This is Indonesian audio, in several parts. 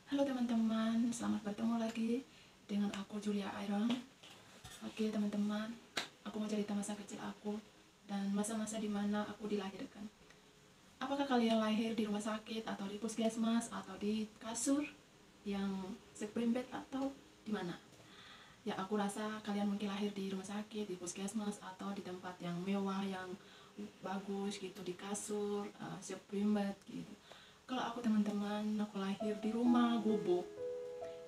Halo teman-teman, selamat bertemu lagi dengan aku Julia Iron. Oke teman-teman, aku mau cerita masa kecil aku dan masa-masa dimana aku dilahirkan. Apakah kalian lahir di rumah sakit atau di puskesmas atau di kasur yang spring bed atau di mana? Ya aku rasa kalian mungkin lahir di rumah sakit, di puskesmas atau di tempat yang mewah, yang bagus gitu, di kasur, spring bed gitu. Kalau aku teman-teman, aku lahir di rumah gubuk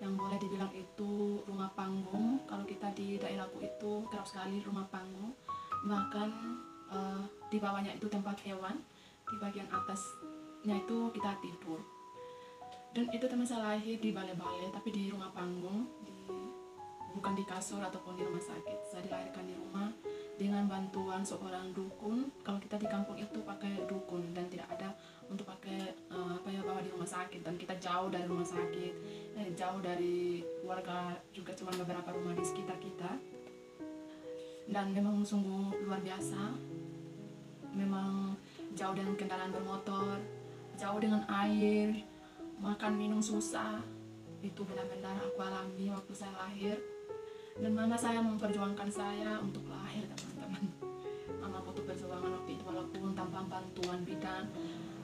yang boleh dibilang itu rumah panggung. Kalau kita di daerahku itu kerap sekali rumah panggung. Bahkan di bawahnya itu tempat hewan, di bagian atasnya itu kita tidur. Dan itu teman saya lahir di balai-balai, tapi di rumah panggung, bukan di kasur ataupun di rumah sakit. Saya dilahirkan di rumah dengan bantuan seorang dukun. Kalau kita di kampung itu pakai dukun dan tidak ada untuk pakai bawa di rumah sakit, dan kita jauh dari rumah sakit, jauh dari warga juga, cuma beberapa rumah di sekitar kita. Dan memang sungguh luar biasa, memang jauh dengan kendaraan bermotor, jauh dengan air, makan minum susah. Itu benar-benar aku alami waktu saya lahir. Dan mama saya memperjuangkan saya untuk lahir teman-teman. Mama butuh perjuangan waktu itu, walaupun tanpa bantuan bidan,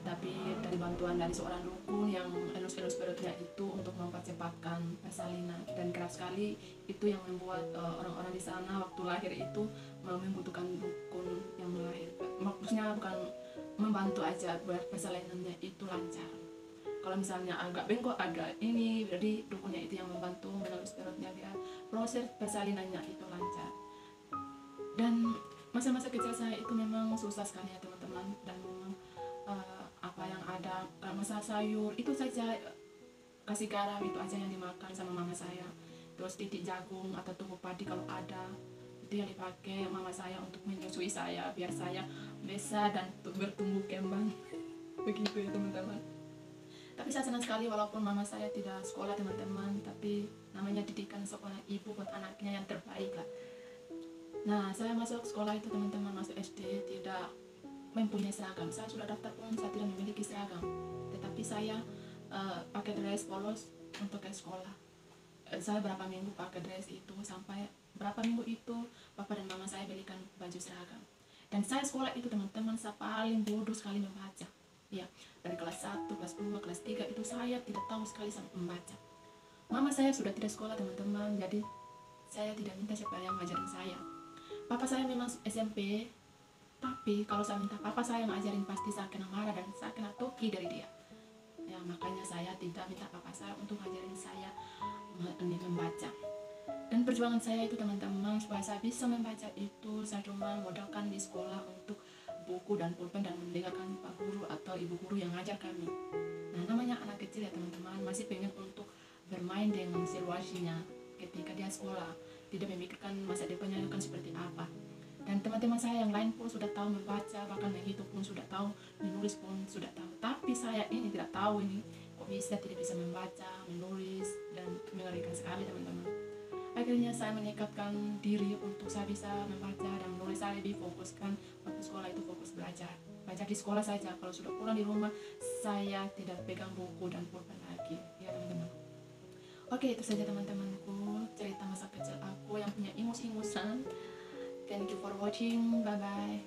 tapi dari bantuan dari seorang dukun yang elus-elus perutnya itu untuk mempercepatkan persalinan. Dan keras sekali itu yang membuat orang-orang di sana waktu lahir itu membutuhkan dukun yang melahirkan. Maksudnya bukan membantu aja buat persalinannya itu lancar. Kalau misalnya agak bengkok, ada ini, berarti dukunnya itu yang membantu menelus perutnya biar proses persalinannya itu lancar. Dan masa-masa kecil saya itu memang susah sekali ya teman-teman. Dan apa yang ada, masak sayur itu saja, kasih garam itu aja yang dimakan sama mama saya. Terus titik jagung atau tungku padi kalau ada, itu yang dipakai mama saya untuk menyusui saya biar saya besar dan bertumbuh kembang. Begitu ya teman-teman. Tapi saya senang sekali walaupun mama saya tidak sekolah teman-teman, tapi namanya didikan seorang ibu buat anaknya yang terbaik lah. Nah, saya masuk sekolah itu teman-teman, masuk SD tidak mempunyai seragam. Saya sudah daftar pun saya tidak memiliki seragam. Tetapi saya pakai dress polos untuk ke sekolah. Saya berapa minggu pakai dress itu, sampai berapa minggu itu papa dan mama saya belikan baju seragam. Dan saya sekolah itu teman-teman, saya paling bodoh sekali membaca. Ya, dari kelas 1, kelas 2, kelas 3 itu saya tidak tahu sekali sama membaca. Mama saya sudah tidak sekolah teman-teman, jadi saya tidak minta siapa yang ngajarin saya. Papa saya memang SMP, tapi kalau saya minta papa saya ngajarin pasti saya kena marah dan saya kena toki dari dia. Ya, makanya saya tidak minta papa saya untuk ngajarin saya membaca. Dan perjuangan saya itu teman-teman, supaya saya bisa membaca itu, saya cuma modalkan di sekolah untuk buku dan pulpen dan mendengarkan pak guru atau ibu guru yang ngajar kami. Nah, namanya anak kecil ya teman-teman, masih pengen untuk bermain dengan situasinya ketika dia sekolah, tidak memikirkan masa depannya akan seperti apa. Dan teman-teman saya yang lain pun sudah tahu membaca, bahkan menghitung pun sudah tahu, menulis pun sudah tahu. Tapi saya ini tidak tahu, ini kok bisa tidak bisa membaca, menulis, dan mengerikan sekali teman-teman. Akhirnya saya meningkatkan diri untuk saya bisa membaca dan menulis. Saya lebih fokuskan waktu sekolah itu fokus belajar di sekolah saja. Kalau sudah pulang di rumah, saya tidak pegang buku dan pulpen lagi ya teman-teman. Oke, itu saja teman-temanku, cerita masa kecil aku yang punya ingus-ingusan. Thank you for watching, bye bye.